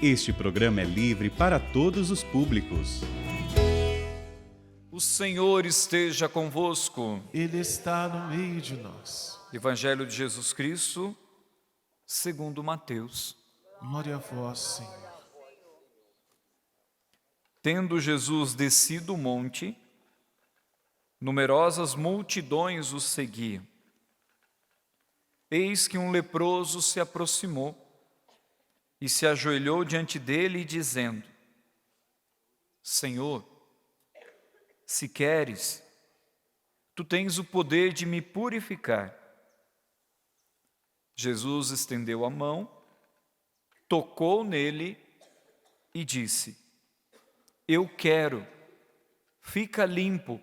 Este programa é livre para todos os públicos. O Senhor esteja convosco. Ele está no meio de nós. Evangelho de Jesus Cristo, segundo Mateus. Glória a vós, Senhor. Tendo Jesus descido o monte, numerosas multidões o seguiam. Eis que um leproso se aproximou e se ajoelhou diante dele, dizendo: Senhor, se queres, tu tens o poder de me purificar. Jesus estendeu a mão, tocou nele e disse: Eu quero, fica limpo.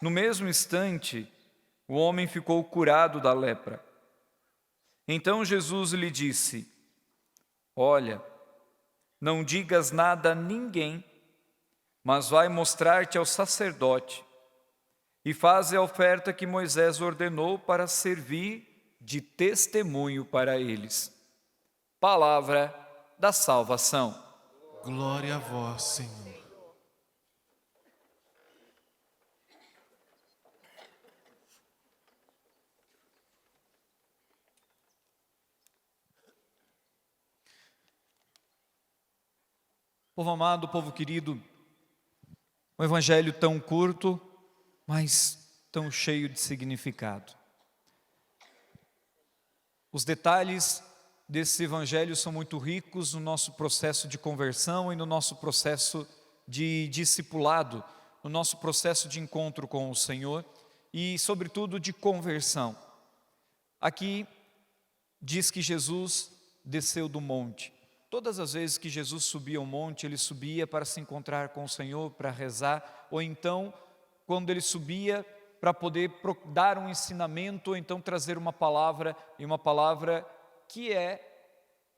No mesmo instante, o homem ficou curado da lepra. Então Jesus lhe disse: Olha, não digas nada a ninguém, mas vai mostrar-te ao sacerdote e faze a oferta que Moisés ordenou para servir de testemunho para eles. Palavra da salvação. Glória a vós, Senhor. Povo amado, povo querido, um evangelho tão curto, mas tão cheio de significado. Os detalhes desse evangelho são muito ricos no nosso processo de conversão e no nosso processo de discipulado, no nosso processo de encontro com o Senhor e, sobretudo, de conversão. Aqui diz que Jesus desceu do monte. Todas as vezes que Jesus subia ao monte, ele subia para se encontrar com o Senhor, para rezar, ou então, quando ele subia para poder dar um ensinamento, ou então trazer uma palavra, e uma palavra que é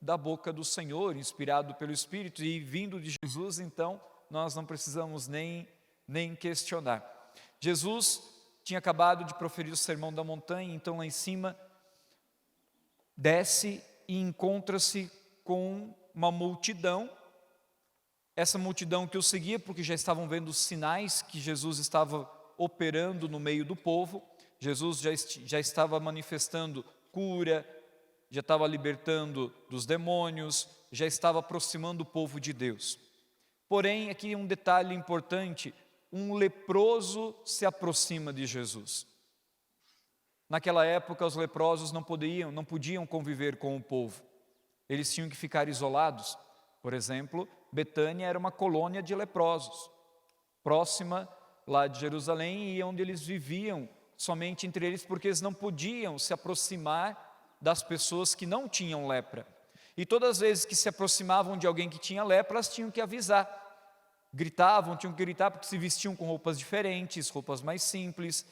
da boca do Senhor, inspirado pelo Espírito, e vindo de Jesus, então, nós não precisamos nem questionar. Jesus tinha acabado de proferir o Sermão da Montanha, então lá em cima, desce e encontra-se com uma multidão, essa multidão que o seguia, porque já estavam vendo os sinais que Jesus estava operando no meio do povo. Jesus já estava manifestando cura, já estava libertando dos demônios, já estava aproximando o povo de Deus. Porém, aqui um detalhe importante: um leproso se aproxima de Jesus. Naquela época, os leprosos não podiam conviver com o povo. Eles tinham que ficar isolados. Por exemplo, Betânia era uma colônia de leprosos, próxima lá de Jerusalém, e onde eles viviam somente entre eles, porque eles não podiam se aproximar das pessoas que não tinham lepra. E todas as vezes que se aproximavam de alguém que tinha lepra, elas tinham que avisar. Tinham que gritar, porque se vestiam com roupas diferentes, roupas mais simples.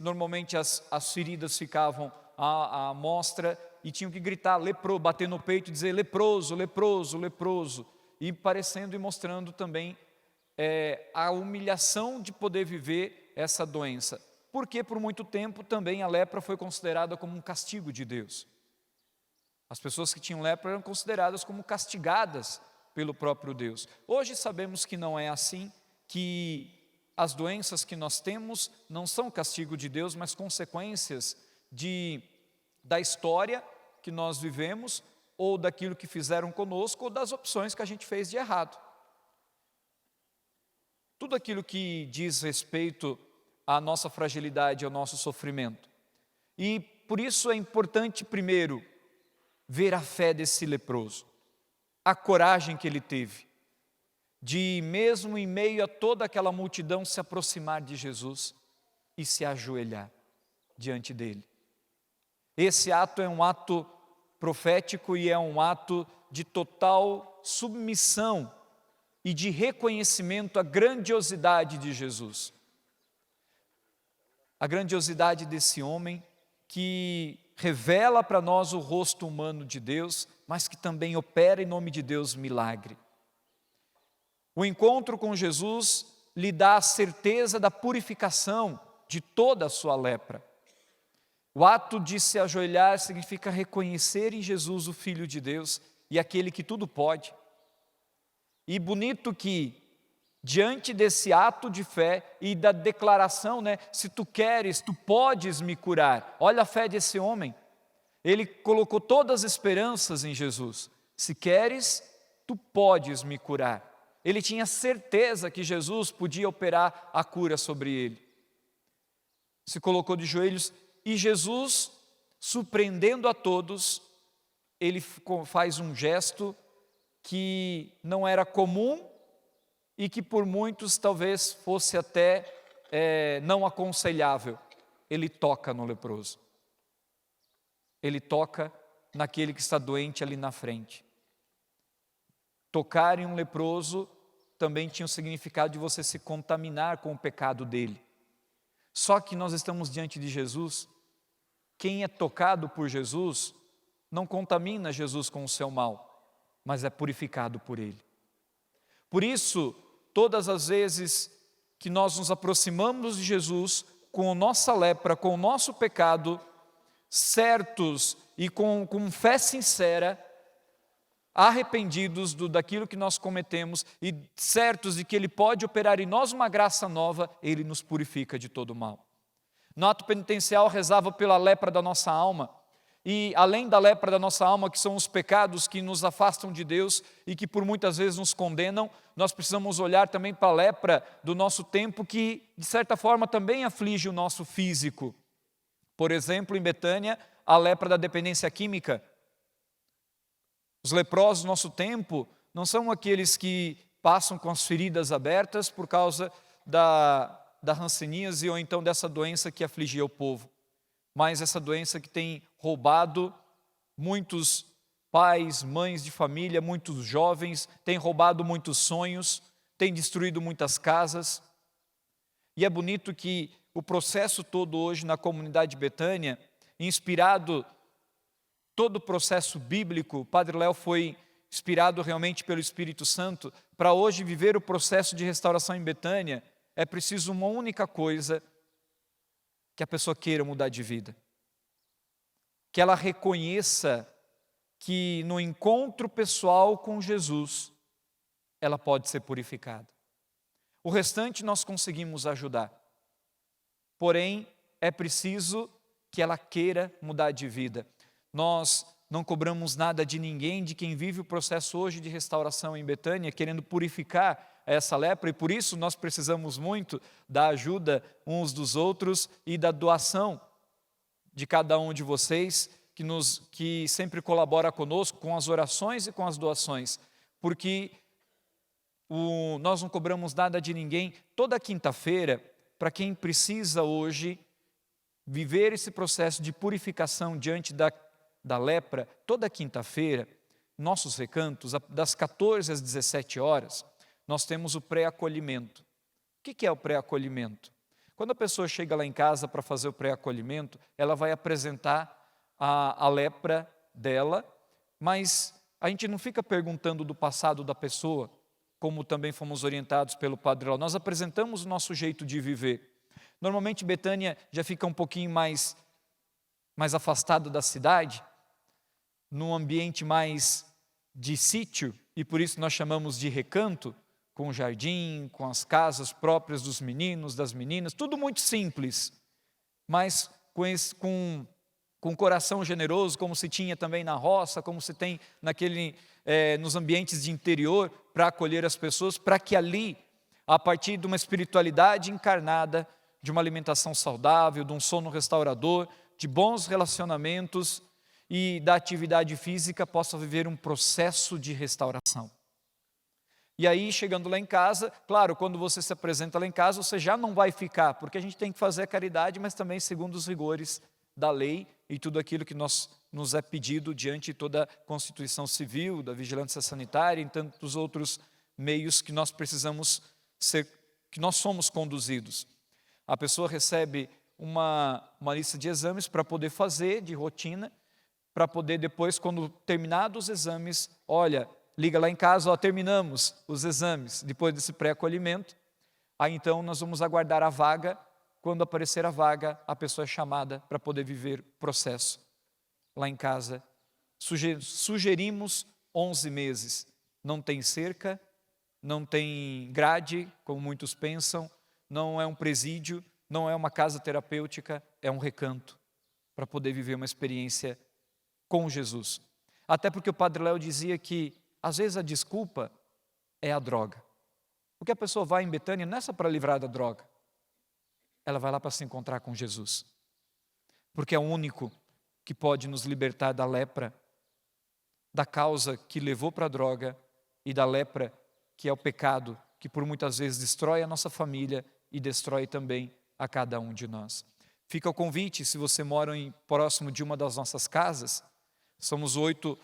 Normalmente as feridas ficavam à mostra, e tinham que gritar, bater no peito e dizer: leproso, leproso, leproso, e parecendo e mostrando também a humilhação de poder viver essa doença, porque por muito tempo também a lepra foi considerada como um castigo de Deus. As pessoas que tinham lepra eram consideradas como castigadas pelo próprio Deus. Hoje sabemos que não é assim, que as doenças que nós temos não são castigo de Deus, mas consequências da história que nós vivemos, ou daquilo que fizeram conosco, ou das opções que a gente fez de errado. Tudo aquilo que diz respeito à nossa fragilidade, ao nosso sofrimento. E por isso é importante, primeiro, ver a fé desse leproso, a coragem que ele teve, de mesmo em meio a toda aquela multidão se aproximar de Jesus e se ajoelhar diante dele. Esse ato é um ato profético e é um ato de total submissão e de reconhecimento à grandiosidade de Jesus. A grandiosidade desse homem que revela para nós o rosto humano de Deus, mas que também opera em nome de Deus milagre. O encontro com Jesus lhe dá a certeza da purificação de toda a sua lepra. O ato de se ajoelhar significa reconhecer em Jesus o Filho de Deus e aquele que tudo pode. E bonito que, diante desse ato de fé e da declaração, se tu queres, tu podes me curar. Olha a fé desse homem. Ele colocou todas as esperanças em Jesus. Se queres, tu podes me curar. Ele tinha certeza que Jesus podia operar a cura sobre ele. Se colocou de joelhos e Jesus, surpreendendo a todos, ele faz um gesto que não era comum e que por muitos talvez fosse até não aconselhável. Ele toca no leproso. Ele toca naquele que está doente ali na frente. Tocar em um leproso também tinha o significado de você se contaminar com o pecado dele. Só que nós estamos diante de Jesus. Quem é tocado por Jesus não contamina Jesus com o seu mal, mas é purificado por ele. Por isso, todas as vezes que nós nos aproximamos de Jesus com a nossa lepra, com o nosso pecado, certos e com fé sincera, arrependidos daquilo que nós cometemos e certos de que Ele pode operar em nós uma graça nova, Ele nos purifica de todo mal. No ato penitencial rezava pela lepra da nossa alma, e além da lepra da nossa alma, que são os pecados que nos afastam de Deus e que por muitas vezes nos condenam, nós precisamos olhar também para a lepra do nosso tempo, que de certa forma também aflige o nosso físico. Por exemplo, em Betânia, a lepra da dependência química. Os leprosos do nosso tempo não são aqueles que passam com as feridas abertas por causa da hanseníase ou então dessa doença que afligia o povo, mas essa doença que tem roubado muitos pais, mães de família, muitos jovens, tem roubado muitos sonhos, tem destruído muitas casas. E é bonito que o processo todo hoje na comunidade de Betânia, inspirado todo o processo bíblico, o Padre Léo foi inspirado realmente pelo Espírito Santo, para hoje viver o processo de restauração em Betânia, é preciso uma única coisa, que a pessoa queira mudar de vida. Que ela reconheça que no encontro pessoal com Jesus, ela pode ser purificada. O restante nós conseguimos ajudar. Porém, é preciso que ela queira mudar de vida. Nós não cobramos nada de ninguém, de quem vive o processo hoje de restauração em Betânia, querendo purificar essa lepra, e por isso nós precisamos muito da ajuda uns dos outros e da doação de cada um de vocês, que sempre colabora conosco com as orações e com as doações, porque nós não cobramos nada de ninguém. Toda quinta-feira, para quem precisa hoje viver esse processo de purificação diante da lepra, toda quinta-feira, nossos recantos, das 14 às 17 horas, nós temos o pré-acolhimento. O que é o pré-acolhimento? Quando a pessoa chega lá em casa para fazer o pré-acolhimento, ela vai apresentar a lepra dela, mas a gente não fica perguntando do passado da pessoa, como também fomos orientados pelo Padre Léo. Nós apresentamos o nosso jeito de viver. Normalmente Betânia já fica um pouquinho mais afastado da cidade, num ambiente mais de sítio, e por isso nós chamamos de recanto, com o jardim, com as casas próprias dos meninos, das meninas, tudo muito simples, mas com um coração generoso, como se tinha também na roça, como se tem nos ambientes de interior, para acolher as pessoas, para que ali, a partir de uma espiritualidade encarnada, de uma alimentação saudável, de um sono restaurador, de bons relacionamentos e da atividade física, possa viver um processo de restauração. E aí, chegando lá em casa, claro, quando você se apresenta lá em casa, você já não vai ficar, porque a gente tem que fazer a caridade, mas também segundo os rigores da lei e tudo aquilo que nos é pedido diante de toda a Constituição Civil, da vigilância sanitária e tantos outros meios que nós precisamos que nós somos conduzidos. A pessoa recebe uma lista de exames para poder fazer, de rotina, para poder depois, quando terminados os exames, liga lá em casa, terminamos os exames, depois desse pré-acolhimento, aí então nós vamos aguardar a vaga. Quando aparecer a vaga, a pessoa é chamada para poder viver o processo lá em casa. Sugerimos 11 meses. Não tem cerca, não tem grade, como muitos pensam, não é um presídio, não é uma casa terapêutica, é um recanto para poder viver uma experiência com Jesus. Até porque o Padre Léo dizia que, às vezes, a desculpa é a droga. Porque a pessoa vai em Betânia não é só para livrar da droga, ela vai lá para se encontrar com Jesus. Porque é o único que pode nos libertar da lepra, da causa que levou para a droga e da lepra que é o pecado, que por muitas vezes destrói a nossa família e destrói também a cada um de nós. Fica o convite, se você mora próximo de uma das nossas casas, somos 8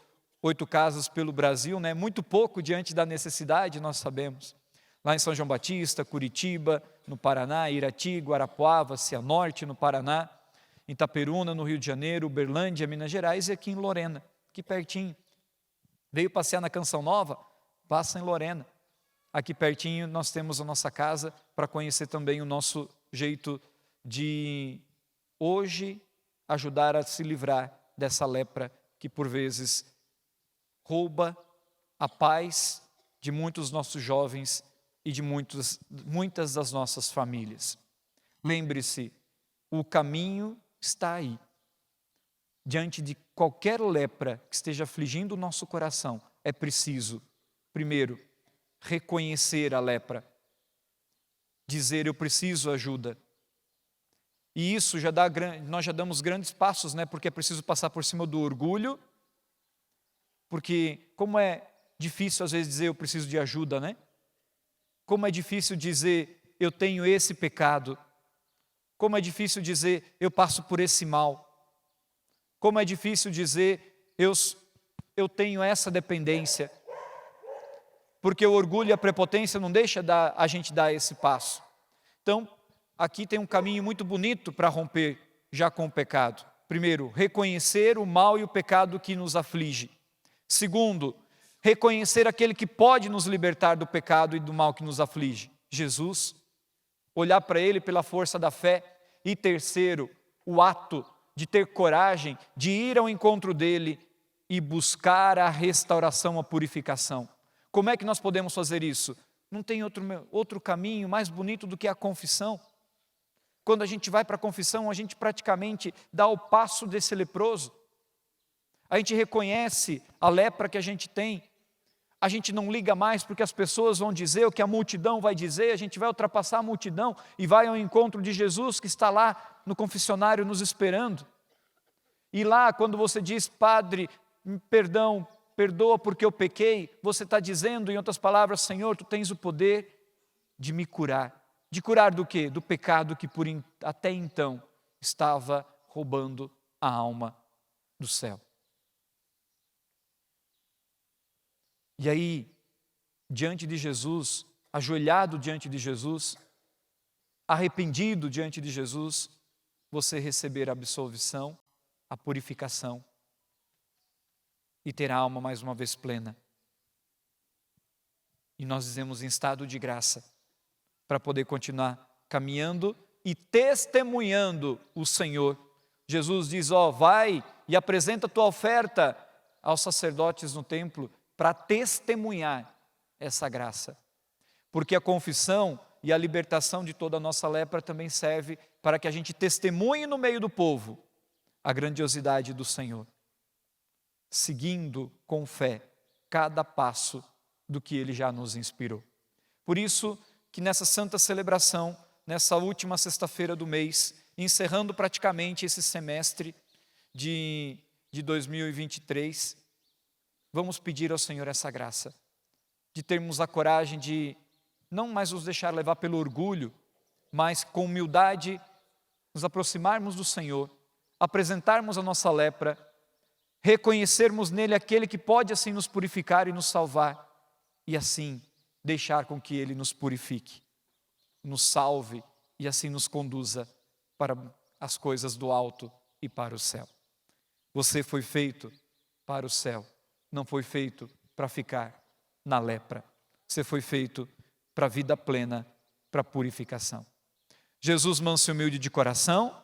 casas pelo Brasil, né? Muito pouco diante da necessidade, nós sabemos. Lá em São João Batista, Curitiba, no Paraná, Irati, Guarapuava, Cianorte, no Paraná, em Itaperuna, no Rio de Janeiro, Uberlândia, Minas Gerais e aqui em Lorena, aqui pertinho. Veio passear na Canção Nova? Passa em Lorena. Aqui pertinho nós temos a nossa casa para conhecer também o nosso jeito de hoje ajudar a se livrar dessa lepra que por vezes rouba a paz de muitos nossos jovens e de muitas das nossas famílias. Lembre-se, o caminho está aí. Diante de qualquer lepra que esteja afligindo o nosso coração, é preciso, primeiro, reconhecer a lepra, dizer eu preciso ajuda. E isso nós já damos grandes passos, né? Porque é preciso passar por cima do orgulho, porque como é difícil às vezes dizer eu preciso de ajuda, né? Como é difícil dizer eu tenho esse pecado, como é difícil dizer eu passo por esse mal, como é difícil dizer eu tenho essa dependência, porque o orgulho e a prepotência não deixa a gente dar esse passo. Então, aqui tem um caminho muito bonito para romper já com o pecado. Primeiro, reconhecer o mal e o pecado que nos aflige. Segundo, reconhecer aquele que pode nos libertar do pecado e do mal que nos aflige, Jesus. Olhar para Ele pela força da fé. E terceiro, o ato de ter coragem de ir ao encontro dEle e buscar a restauração, a purificação. Como é que nós podemos fazer isso? Não tem outro caminho mais bonito do que a confissão. Quando a gente vai para a confissão, a gente praticamente dá o passo desse leproso. A gente reconhece a lepra que a gente tem. A gente não liga mais porque as pessoas vão dizer, o que a multidão vai dizer, a gente vai ultrapassar a multidão e vai ao encontro de Jesus que está lá no confessionário nos esperando. E lá, quando você diz, Padre, perdão, perdoa porque eu pequei, você está dizendo, em outras palavras, Senhor, Tu tens o poder de me curar. De curar do quê? Do pecado que até então estava roubando a alma do céu. E aí, diante de Jesus, ajoelhado diante de Jesus, arrependido diante de Jesus, você receber a absolvição, a purificação e ter a alma mais uma vez plena. E nós dizemos em estado de graça, para poder continuar caminhando e testemunhando o Senhor. Jesus diz, vai e apresenta a tua oferta aos sacerdotes no templo para testemunhar essa graça. Porque a confissão e a libertação de toda a nossa lepra também serve para que a gente testemunhe no meio do povo a grandiosidade do Senhor, seguindo com fé cada passo do que Ele já nos inspirou. Por isso que nessa santa celebração, nessa última sexta-feira do mês, encerrando praticamente esse semestre de 2023, vamos pedir ao Senhor essa graça, de termos a coragem de não mais nos deixar levar pelo orgulho, mas com humildade nos aproximarmos do Senhor, apresentarmos a nossa lepra, reconhecermos nele aquele que pode assim nos purificar e nos salvar, e assim deixar com que Ele nos purifique, nos salve e assim nos conduza para as coisas do alto e para o céu. Você foi feito para o céu, não foi feito para ficar na lepra. Você foi feito para a vida plena, para a purificação. Jesus, manso e humilde de coração,